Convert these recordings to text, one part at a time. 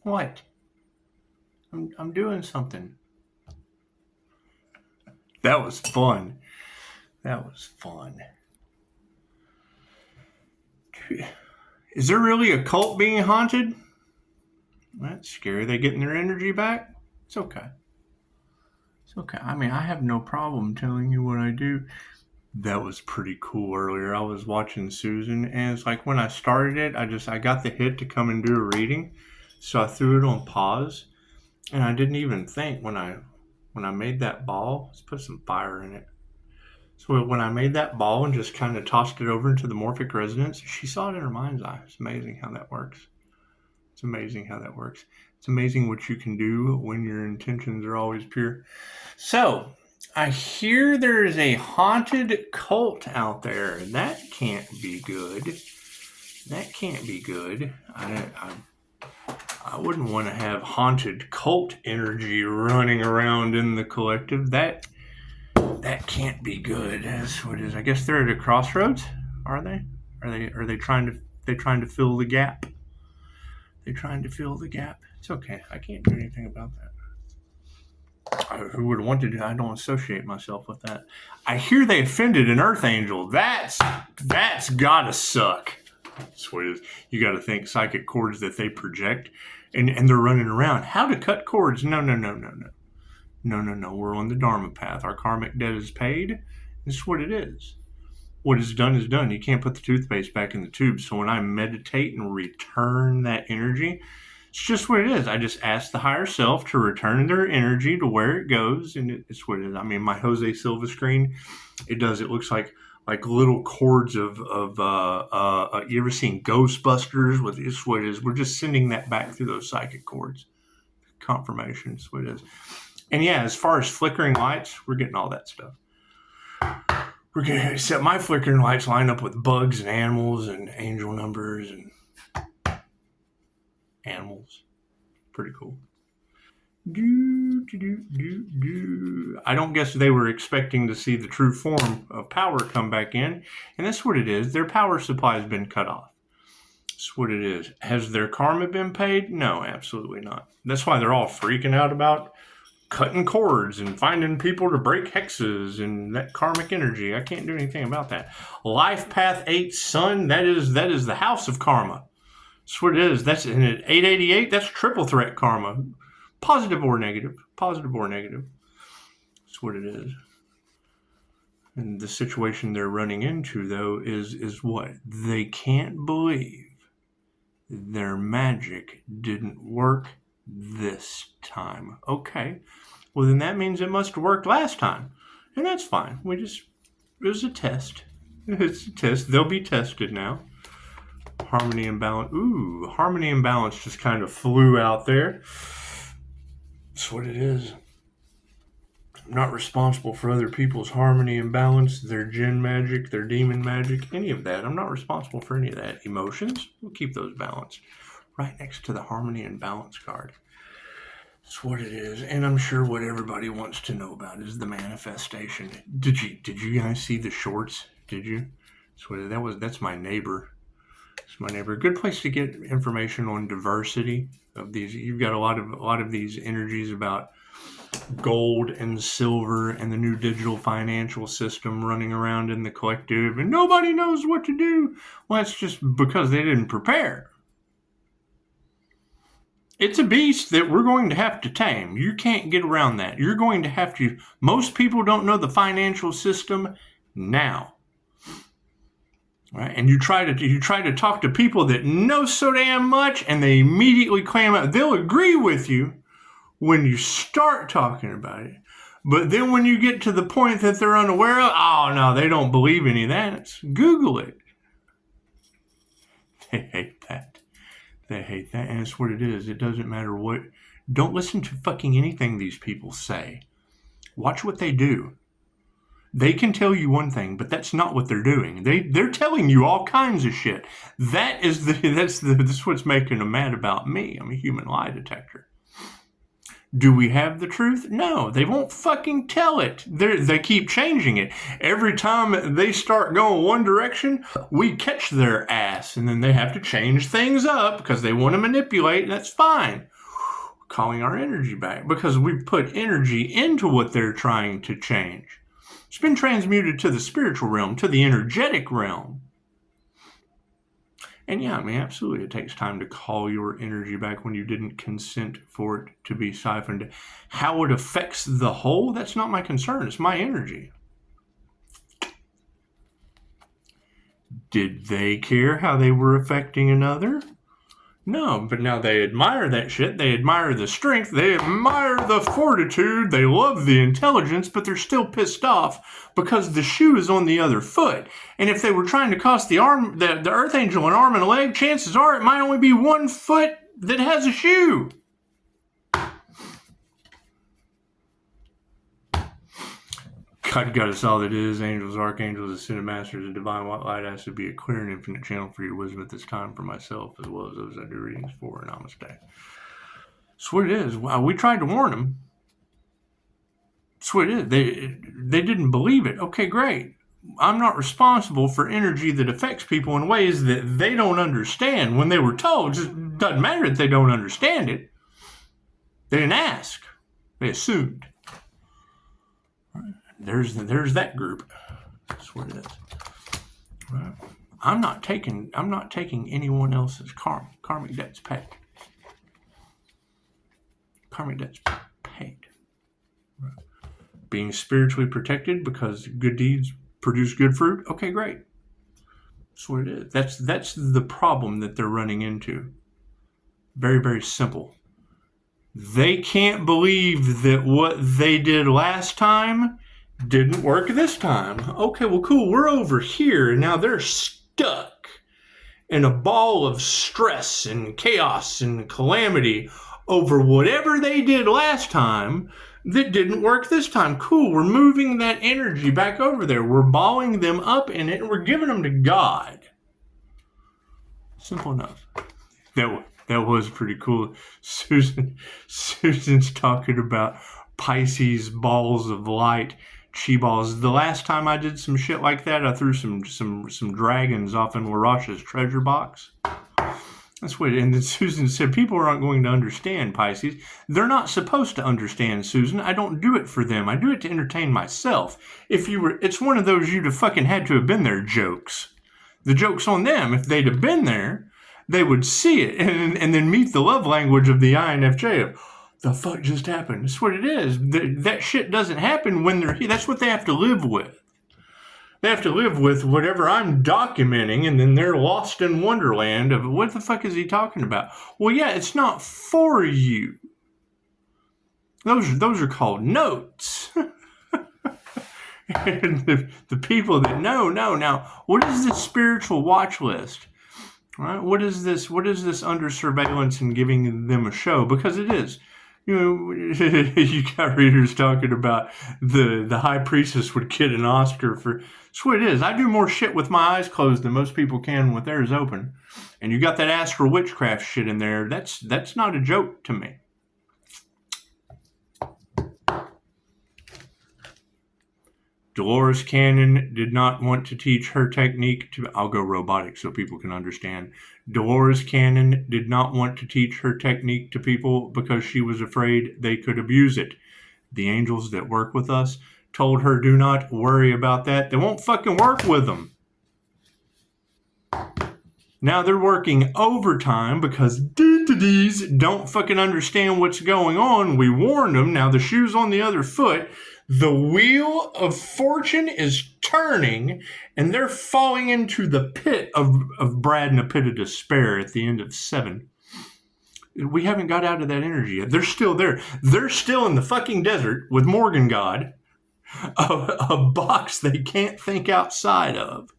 What? I'm doing something. That was fun. That was fun. Is there really a cult being haunted? That's scary. Are they getting their energy back? It's okay. It's okay. I mean, I have no problem telling you what I do. That was pretty cool earlier. I was watching Susan, and it's like when I started it, I got the hit to come and do a reading, so I threw it on pause, and I didn't even think when I made that ball. Let's put some fire in it. So when I made that ball and just kind of tossed it over into the morphic resonance, she saw it in her mind's eye. It's amazing how that works. It's amazing how that works. It's amazing what you can do when your intentions are always pure. So, I hear there is a haunted cult out there. That can't be good. That can't be good. I wouldn't want to have haunted cult energy running around in the collective. That can't be good. That's what it is. I guess they're at a crossroads. Are they? Are they trying to fill the gap? They're trying to fill the gap. It's okay. I can't do anything about that. Who would want to do? I don't associate myself with that. I hear they offended an earth angel. That's gotta suck. That's what it is. You got to think psychic cords that they project, and they're running around. How to cut cords? No. We're on the Dharma path. Our karmic debt is paid. This is what it is. What is done is done. You can't put the toothpaste back in the tube. So when I meditate and return that energy, it's just what it is. I just ask the higher self to return their energy to where it goes, and it's what it is. I mean, my Jose Silva screen, it does. It looks like little cords of you ever seen Ghostbusters? It's what it is. We're just sending that back through those psychic cords. Confirmation, it's what it is. And yeah, as far as flickering lights, we're getting all that stuff. We're getting, except my flickering lights line up with bugs and animals and angel numbers and animals. Pretty cool. I don't guess they were expecting to see the true form of power come back in. And that's what it is. Their power supply has been cut off. That's what it is. Has their karma been paid? No, absolutely not. That's why they're all freaking out about cutting cords and finding people to break hexes and that karmic energy. I can't do anything about that. Life Path 8 Sun, that is the house of karma. That's what it is. That's in 888. That's triple threat karma. Positive or negative. Positive or negative. That's what it is. And the situation they're running into, though, is what? They can't believe their magic didn't work this time. Okay. Well, then that means it must have worked last time. And that's fine. It was a test. It's a test. They'll be tested now. Harmony and balance. Ooh, harmony and balance just kind of flew out there. That's what it is. I'm not responsible for other people's harmony and balance, their jinn magic, their demon magic, any of that. I'm not responsible for any of that. Emotions, we'll keep those balanced. Right next to the harmony and balance card. That's what it is. And I'm sure what everybody wants to know about is the manifestation. Did you guys see the shorts? Did you? That's my neighbor. It's my neighbor. A good place to get information on diversity of these. You've got a lot of these energies about gold and silver and the new digital financial system running around in the collective, and nobody knows what to do. Well, that's just because they didn't prepare. It's a beast that we're going to have to tame. You can't get around that. You're going to have to. Most people don't know the financial system now. Right? And you try to talk to people that know so damn much, and they immediately claim out. They'll agree with you when you start talking about it. But then when you get to the point that they're unaware of, oh no, they don't believe any of that. Google it. They hate that. They hate that, and it's what it is. It doesn't matter what. Don't listen to fucking anything these people say. Watch what they do. They can tell you one thing, but that's not what they're doing. They're telling you all kinds of shit. That's what's making them mad about me. I'm a human lie detector. Do we have the truth? No, they won't fucking tell it. They keep changing it. Every time they start going one direction, we catch their ass, and then they have to change things up because they want to manipulate, and that's fine. Calling our energy back because we've put energy into what they're trying to change. It's been transmuted to the spiritual realm, to the energetic realm. And yeah, I mean, absolutely, it takes time to call your energy back when you didn't consent for it to be siphoned. How it affects the whole, that's not my concern. It's my energy. Did they care how they were affecting another? No, but now they admire that shit. They admire the strength. They admire the fortitude. They love the intelligence, but they're still pissed off because the shoe is on the other foot. And if they were trying to cost the Earth Angel an arm and a leg, chances are it might only be one foot that has a shoe. God got us all that is, angels, archangels, ascended masters, and divine white light. Has to be a clear and infinite channel for your wisdom at this time for myself, as well as those I do readings for. Namaste. That's what it is. We tried to warn them. That's what it is. They didn't believe it. Okay, great. I'm not responsible for energy that affects people in ways that they don't understand. When they were told, it just doesn't matter that they don't understand it. They didn't ask. They assumed. There's that group. That's what it is. Right. I'm not taking anyone else's karma. Karmic debt's paid. Karmic debt's paid. Right. Being spiritually protected because good deeds produce good fruit. Okay, great. That's what it is. That's the problem that they're running into. Very, very simple. They can't believe that what they did last time didn't work this time. Okay, well, cool. We're over here, and now they're stuck in a ball of stress and chaos and calamity over whatever they did last time that didn't work this time. Cool. We're moving that energy back over there. We're balling them up in it, and we're giving them to God. Simple enough. That was pretty cool. Susan's talking about Pisces balls of light. Chi balls. The last time I did some shit like that, I threw some dragons off in Larash's treasure box. That's what. And then Susan said, "People aren't going to understand Pisces. They're not supposed to understand, Susan. I don't do it for them. I do it to entertain myself. It's one of those you'd have fucking had to have been there jokes. The joke's on them. If they'd have been there, they would see it and then meet the love language of the INFJ of." The fuck just happened? That's what it is. That shit doesn't happen when they're here. That's what they have to live with. They have to live with whatever I'm documenting, and then they're lost in wonderland of what the fuck is he talking about? Well, yeah, it's not for you. Those are called notes. And the people that know. Now, what is this spiritual watch list? Right? What is this under surveillance and giving them a show? Because it is. You know, you got readers talking about the high priestess would get an Oscar for. That's what it is. I do more shit with my eyes closed than most people can with theirs open. And you got that astral witchcraft shit in there. That's not a joke to me. Dolores Cannon did not want to teach her technique to... I'll go robotic so people can understand. Dolores Cannon did not want to teach her technique to people because she was afraid they could abuse it. The angels that work with us told her, do not worry about that. They won't fucking work with them. Now they're working overtime because these don't fucking understand what's going on. We warned them. Now the shoe's on the other foot. The wheel of fortune is turning, and they're falling into the pit of Brad and a pit of despair at the end of 7. We haven't got out of that energy yet. They're still there. They're still in the fucking desert with Morgan God, a box they can't think outside of.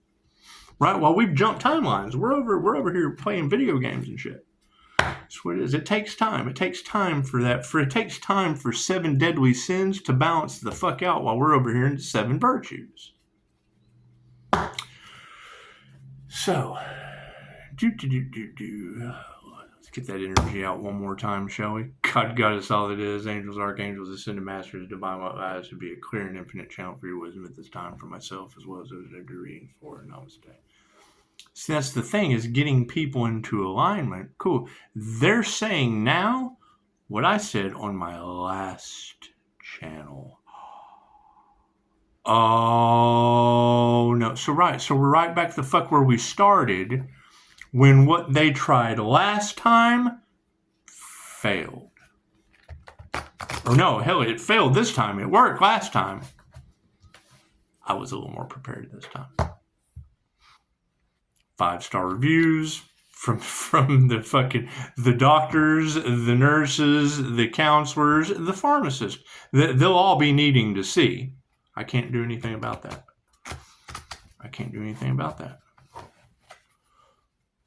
Right? While we've jumped timelines, we're over here playing video games and shit. That's what it is. It takes time. It takes time for that. It takes time for 7 deadly sins to balance the fuck out while we're over here in 7 virtues. So, let's get that energy out one more time, shall we? God got us all that is. Angels, archangels, ascended masters, divine white eyes to be a clear and infinite channel for your wisdom at this time for myself as well as those I do readings for. Namaste. See, that's the thing, is getting people into alignment. Cool. They're saying now, what I said on my last channel. Oh, no. So we're right back the fuck where we started when what they tried last time failed. Or no, hell, it failed this time. It worked last time. I was a little more prepared this time. 5-star reviews from the doctors, the nurses, the counselors, the pharmacists. They'll all be needing to see. I can't do anything about that.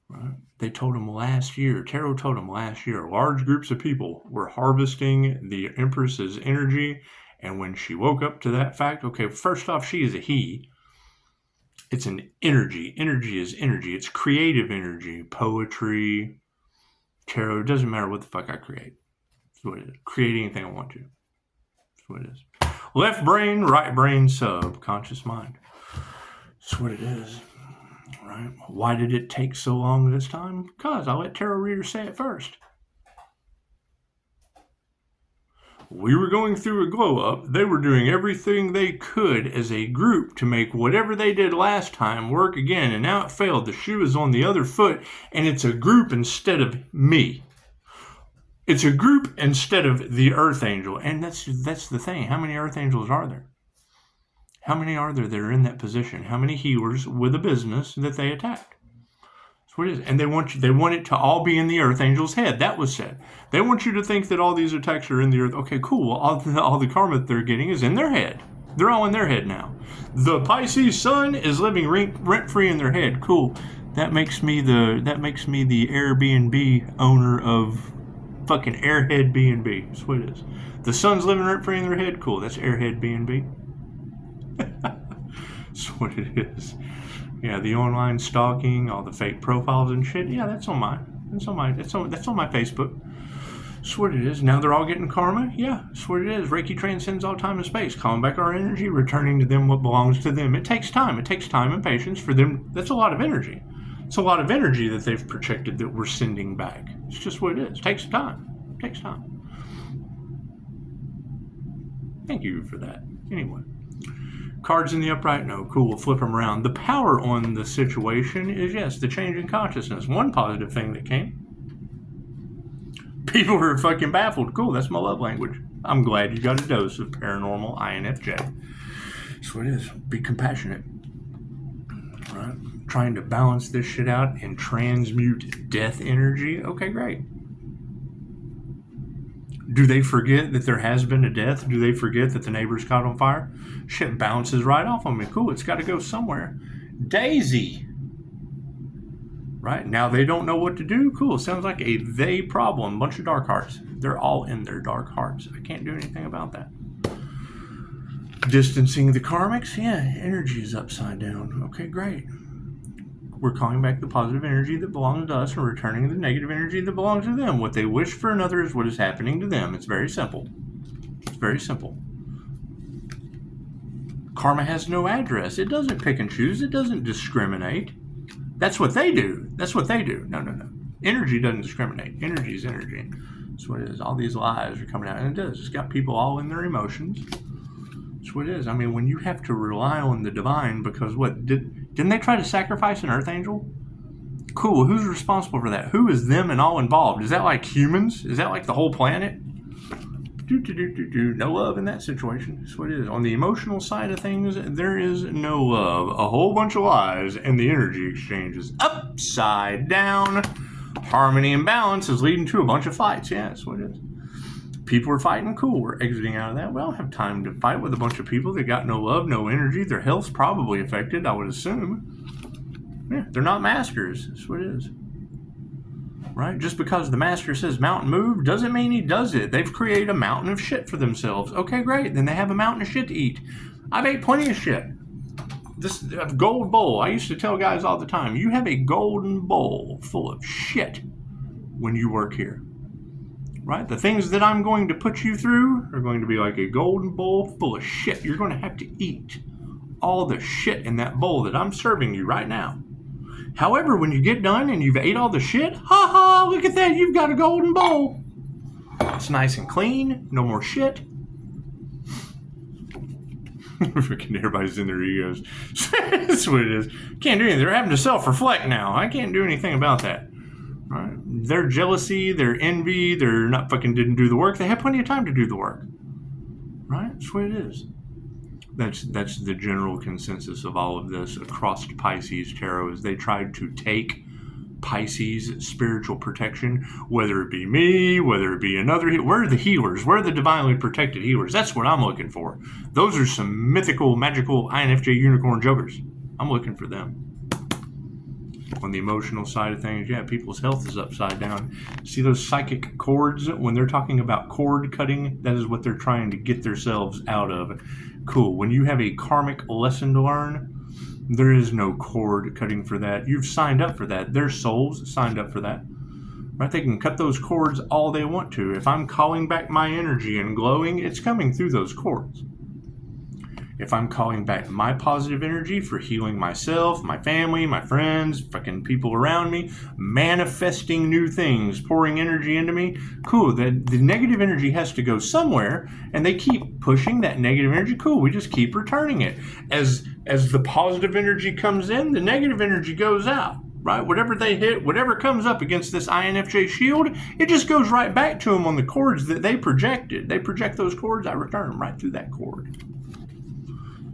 Right? They told him last year, tarot told him last year, large groups of people were harvesting the Empress's energy. And when she woke up to that fact, okay, first off, she is a he. It's an energy. Energy is energy. It's creative energy. Poetry, tarot. It doesn't matter what the fuck I create. That's what it is. Create anything I want to. That's what it is. Left brain, right brain, subconscious mind. That's what it is. Right? Why did it take so long this time? Because I let tarot readers say it first. We were going through a glow up. They were doing everything they could as a group to make whatever they did last time work again, and now it failed. The shoe is on the other foot, and it's a group instead of me. It's a group instead of the Earth Angel, and that's the thing. How many Earth Angels are there? How many are there that are in that position? How many healers with a business that they attacked? That's what it is. And they want it to all be in the Earth Angel's head. That was said. They want you to think that all these attacks are in the Earth. Okay, cool. Well, all the karma that they're getting is in their head. They're all in their head now. The Pisces sun is living rent-free in their head. Cool. That makes me the Airbnb owner of fucking Airhead B&B. That's what it is. The sun's living rent-free in their head. Cool. That's Airhead B&B. That's what it is. Yeah, the online stalking, all the fake profiles and shit. Yeah, that's on my Facebook. That's what it is. Now they're all getting karma. Yeah, that's what it is. Reiki transcends all time and space, calling back our energy, returning to them what belongs to them. It takes time. It takes time and patience for them. That's a lot of energy. It's a lot of energy that they've projected that we're sending back. It's just what it is. It takes time. It takes time. Thank you for that. Anyway. Cards in the upright? No. Cool. We'll flip them around. The power on the situation is, yes, the change in consciousness. One positive thing that came. People were fucking baffled. Cool. That's my love language. I'm glad you got a dose of paranormal INFJ. That's what it is. Be compassionate. Right? Trying to balance this shit out and transmute death energy. Okay, great. Do they forget that there has been a death? Do they forget that the neighbor's caught on fire? Shit bounces right off on me. Cool, it's got to go somewhere. Daisy. Right? Now they don't know what to do. Cool, sounds like a they problem. Bunch of dark hearts. They're all in their dark hearts. I can't do anything about that. Distancing the karmics? Yeah, energy is upside down. Okay, great. We're calling back the positive energy that belongs to us and returning the negative energy that belongs to them. What they wish for another is what is happening to them. It's very simple. It's very simple. Karma has no address. It doesn't pick and choose. It doesn't discriminate. That's what they do. That's what they do. No. Energy doesn't discriminate. Energy is energy. That's what it is. All these lies are coming out, and it does. It's got people all in their emotions. That's what it is. I mean, when you have to rely on the divine, because what didn't they try to sacrifice an Earth Angel? Cool. Who's responsible for that? Who is them and all involved? Is that like humans? Is that like the whole planet? No love in that situation. That's what it is. On the emotional side of things, there is no love. A whole bunch of lies, and the energy exchange is upside down. Harmony and balance is leading to a bunch of fights. Yeah, that's what it is. People are fighting. Cool. We're exiting out of that. We don't have time to fight with a bunch of people that got no love, no energy. Their health's probably affected, I would assume. Yeah, they're not masters. That's what it is. Right? Just because the master says mountain move doesn't mean he does it. They've created a mountain of shit for themselves. Okay, great. Then they have a mountain of shit to eat. I've ate plenty of shit. This gold bowl. I used to tell guys all the time, you have a golden bowl full of shit when you work here. Right? The things that I'm going to put you through are going to be like a golden bowl full of shit. You're going to have to eat all the shit in that bowl that I'm serving you right now. However, when you get done and you've ate all the shit, ha ha, look at that, you've got a golden bowl. It's nice and clean. No more shit. Freaking everybody's in their egos. That's what it is. Can't do anything. They're having to self-reflect now. I can't do anything about that. Right? Their jealousy, their envy, they're not fucking didn't do the work. They have plenty of time to do the work. Right? That's what it is. That's the general consensus of all of this across Pisces tarot, is they tried to take Pisces spiritual protection, whether it be me, whether it be another. Where are the healers? Where are the divinely protected healers? That's what I'm looking for. Those are some mythical, magical INFJ unicorn jokers. I'm looking for them. On the emotional side of things, yeah, people's health is upside down. See those psychic cords? When they're talking about cord cutting, that is what they're trying to get themselves out of. Cool. When you have a karmic lesson to learn, there is no cord cutting for that. You've signed up for that. Their souls signed up for that. Right? They can cut those cords all they want to. If I'm calling back my energy and glowing, it's coming through those cords. If I'm calling back my positive energy for healing myself, my family, my friends, fucking people around me, manifesting new things, pouring energy into me, cool. The negative energy has to go somewhere, and they keep pushing that negative energy. Cool, we just keep returning it. As the positive energy comes in, the negative energy goes out. Right? Whatever they hit, whatever comes up against this INFJ shield, it just goes right back to them on the cords that they projected. They project those cords, I return them right through that cord.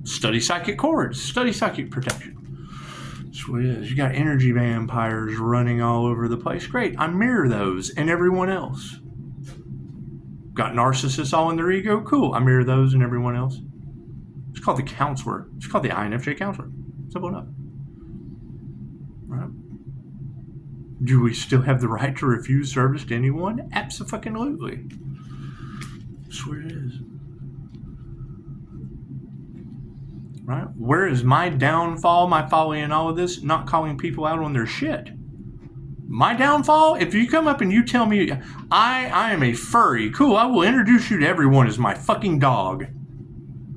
Study psychic cords, study psychic protection. That's what it is. You got energy vampires running all over the place. Great, I mirror those and everyone else. Got narcissists all in their ego? Cool, I mirror those and everyone else. It's called the counselor. It's called the INFJ counselor. Simple enough. Right? Do we still have the right to refuse service to anyone? Abso-fucking-lutely. That's what it is. Right? Where is my downfall, my folly in all of this? Not calling people out on their shit. My downfall? If you come up and you tell me I am a furry, cool, I will introduce you to everyone as my fucking dog.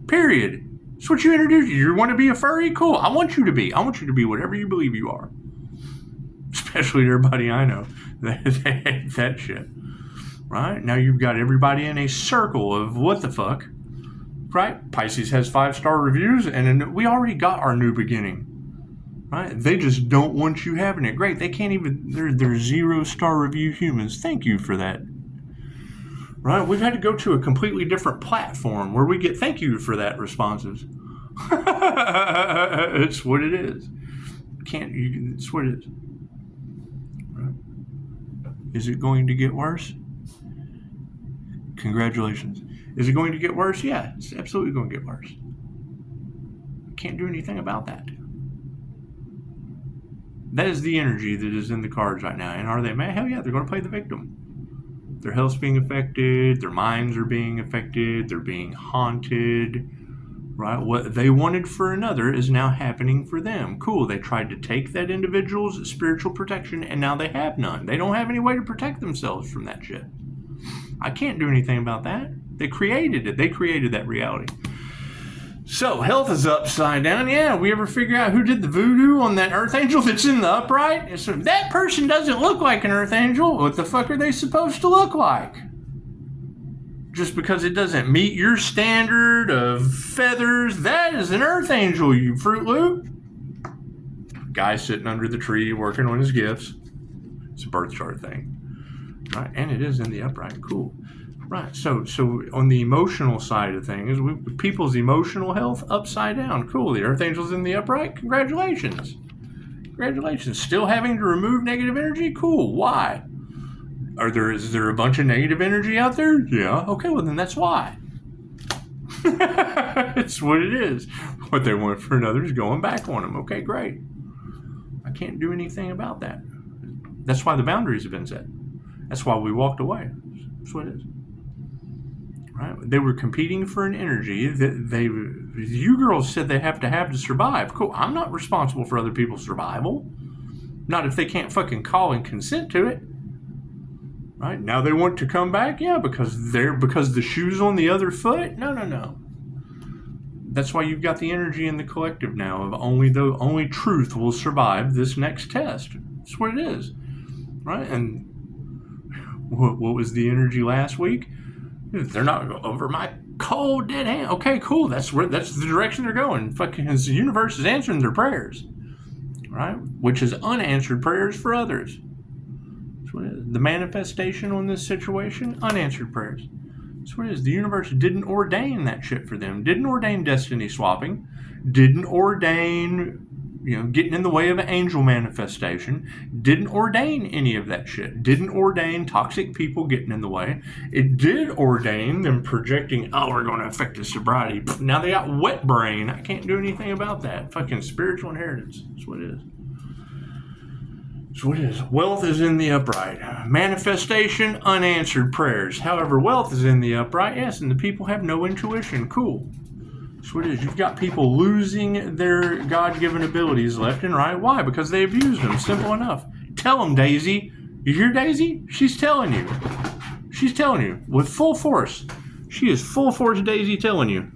Period. That's what you introduce. You want to be a furry? Cool. I want you to be. I want you to be whatever you believe you are. Especially everybody I know. They hate that shit. Right? Now you've got everybody in a circle of what the fuck. Right? Pisces has 5-star reviews, and we already got our new beginning. Right? They just don't want you having it. Great. They can't even, they're 0-star review humans. Thank you for that. Right? We've had to go to a completely different platform where we get thank you for that responses. It's what it is. It's what it is. Right? Is it going to get worse? Congratulations. Is it going to get worse? Yeah, it's absolutely going to get worse. Can't do anything about that. That is the energy that is in the cards right now. And are they mad? Hell yeah, they're going to play the victim. Their health's being affected. Their minds are being affected. They're being haunted. Right? What they wanted for another is now happening for them. Cool. They tried to take that individual's spiritual protection, and now they have none. They don't have any way to protect themselves from that shit. I can't do anything about that. They created it. They created that reality. So, health is upside down. Yeah, we ever figure out who did the voodoo on that earth angel that's in the upright? So that person doesn't look like an earth angel. What the fuck are they supposed to look like? Just because it doesn't meet your standard of feathers, that is an earth angel, you Fruit Loop. Guy sitting under the tree working on his gifts. It's a birth chart thing. Right, and it is in the upright. Cool. Right, so on the emotional side of things, people's emotional health upside down. Cool, the Earth Angel's in the upright. Congratulations. Congratulations. Still having to remove negative energy? Cool. Why? Is there a bunch of negative energy out there? Yeah. Okay, well then that's why. It's what it is. What they want for another is going back on them. Okay, great. I can't do anything about that. That's why the boundaries have been set. That's why we walked away. That's what it is. Right? They were competing for an energy that you girls said they have to survive. Cool. I'm not responsible for other people's survival. Not if they can't fucking call and consent to it. Right? Now they want to come back? Yeah, because the shoe's on the other foot? No. That's why you've got the energy in the collective now of only truth will survive this next test. That's what it is. Right? And What was the energy last week? They're not over my cold dead hand. Okay, cool. That's the direction they're going. Fucking the universe is answering their prayers, right? Which is unanswered prayers for others. That's what it is. The manifestation on this situation, unanswered prayers. That's what it is. The universe didn't ordain that shit for them. Didn't ordain destiny swapping. Didn't ordain, getting in the way of an angel manifestation. Didn't ordain any of that shit. Didn't ordain toxic people getting in the way. It did ordain them projecting, oh, we're going to affect his sobriety. Now they got wet brain. I can't do anything about that. Fucking spiritual inheritance. That's what it is. That's what it is. Wealth is in the upright. Manifestation, unanswered prayers. However, wealth is in the upright, yes, and the people have no intuition. Cool. That's what it is. You've got people losing their God-given abilities left and right. Why? Because they abused them. Simple enough. Tell them, Daisy. You hear Daisy? She's telling you. She's telling you with full force. She is full force Daisy telling you.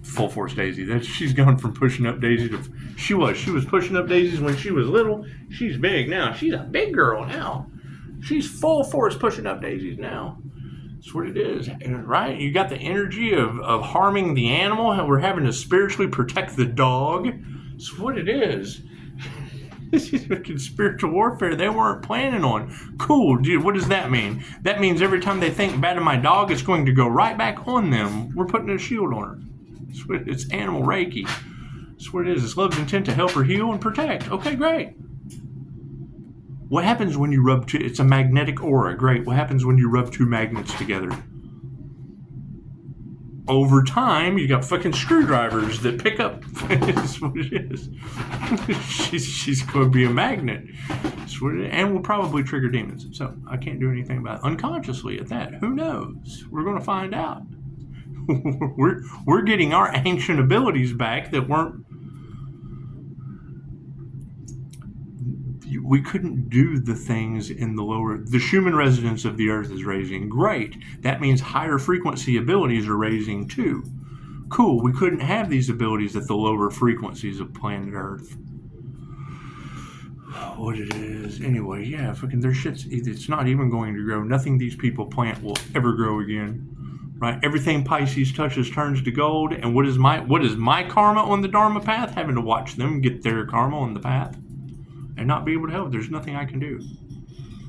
Full force Daisy. She's gone from pushing up Daisy to... She was pushing up daisies when she was little. She's big now. She's a big girl now. She's full force pushing up daisies now. That's what it is, right? You got the energy of harming the animal. How we're having to spiritually protect the dog. That's what it is. This is fucking spiritual warfare they weren't planning on. Cool, dude. What does that mean? That means every time they think bad of my dog, it's going to go right back on them. We're putting a shield on her. It's animal Reiki. That's what it is. It's love's intent to help her heal and protect. Okay, great. What happens when you rub two? It's a magnetic aura. Great. What happens when you rub two magnets together? Over time, you got fucking screwdrivers that pick up. That's what it is. She's going to be a magnet. That's what it is. And will probably trigger demons. So I can't do anything about it. Unconsciously at that. Who knows? We're going to find out. We're getting our ancient abilities back that weren't. We couldn't do the things in the lower. The Schumann resonance of the Earth is raising. Great. That means higher frequency abilities are raising too. Cool. We couldn't have these abilities at the lower frequencies of planet Earth. What it is. Anyway, yeah, fucking their shit's. It's not even going to grow. Nothing these people plant will ever grow again. Right? Everything Pisces touches turns to gold. And what is my karma on the Dharma path? Having to watch them get their karma on the path and not be able to help. There's nothing I can do.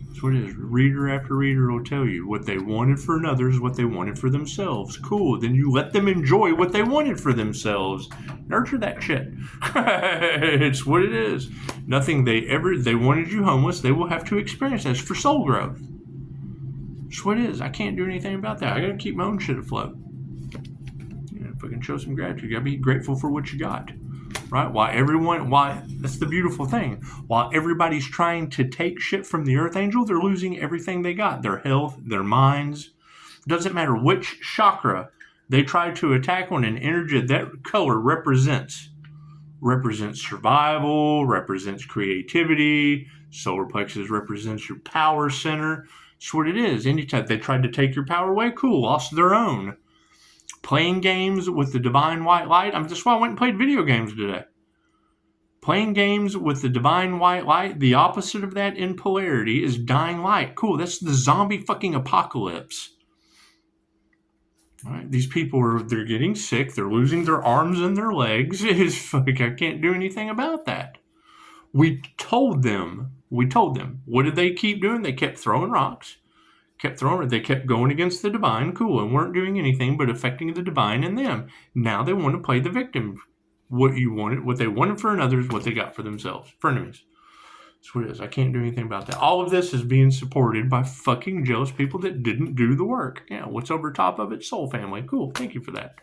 That's what it is. Reader after reader will tell you what they wanted for another is what they wanted for themselves. Cool. Then you let them enjoy what they wanted for themselves. Nurture that shit. It's what it is. Nothing they wanted you homeless, they will have to experience. That's for soul growth. That's what it is. I can't do anything about that. I gotta keep my own shit afloat. If I can show some gratitude, you gotta be grateful for what you got. Right? That's the beautiful thing. While everybody's trying to take shit from the Earth Angel, they're losing everything they got. Their health, their minds. Doesn't matter which chakra they try to attack on an energy that color represents survival, represents creativity. Solar plexus represents your power center. That's what it is. Anytime they tried to take your power away, cool, lost their own. Playing games with the divine white light. That's why I went and played video games today. Playing games with the divine white light. The opposite of that in polarity is dying light. Cool. That's the zombie fucking apocalypse. All right. These people they're getting sick. They're losing their arms and their legs. It's like I can't do anything about that. We told them. What did they keep doing? They kept throwing rocks. They kept going against the divine, cool, and weren't doing anything but affecting the divine and them. Now they want to play the victim. What they wanted for another is what they got for themselves, for enemies. That's what it is. I can't do anything about that. All of this is being supported by fucking jealous people that didn't do the work. Yeah, what's over top of it? Soul family. Cool, thank you for that.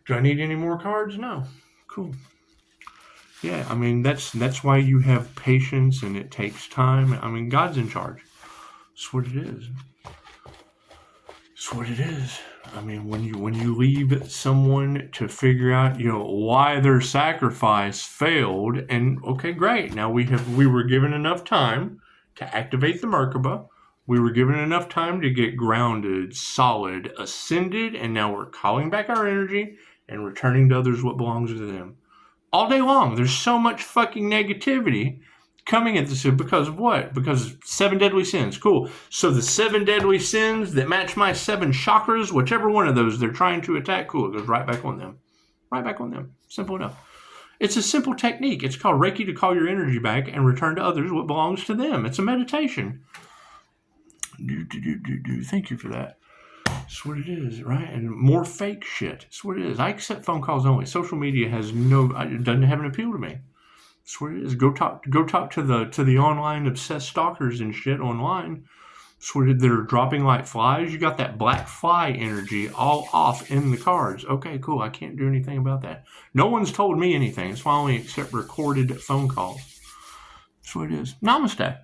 Do I need any more cards? No. Cool. Yeah, that's why you have patience and it takes time. God's in charge. That's what it is. That's what it is. When you leave someone to figure out, why their sacrifice failed, and okay, great. Now we were given enough time to activate the Merkaba. We were given enough time to get grounded, solid, ascended, and now we're calling back our energy and returning to others what belongs to them. All day long, there's so much fucking negativity. coming at this because of what? Because 7 deadly sins. Cool. So the 7 deadly sins that match my 7 chakras, whichever one of those they're trying to attack, cool, it goes right back on them. Right back on them. Simple enough. It's a simple technique. It's called Reiki to call your energy back and return to others what belongs to them. It's a meditation. Thank you for that. That's what it is, right? And more fake shit. That's what it is. I accept phone calls only. Social media has it doesn't have an appeal to me. That's what it is. Go talk to the online obsessed stalkers and shit online. That's what it is. They're dropping like flies. You got that black fly energy all off in the cards. Okay, cool. I can't do anything about that. No one's told me anything. That's why I only accept recorded phone calls. That's what it is. Namaste.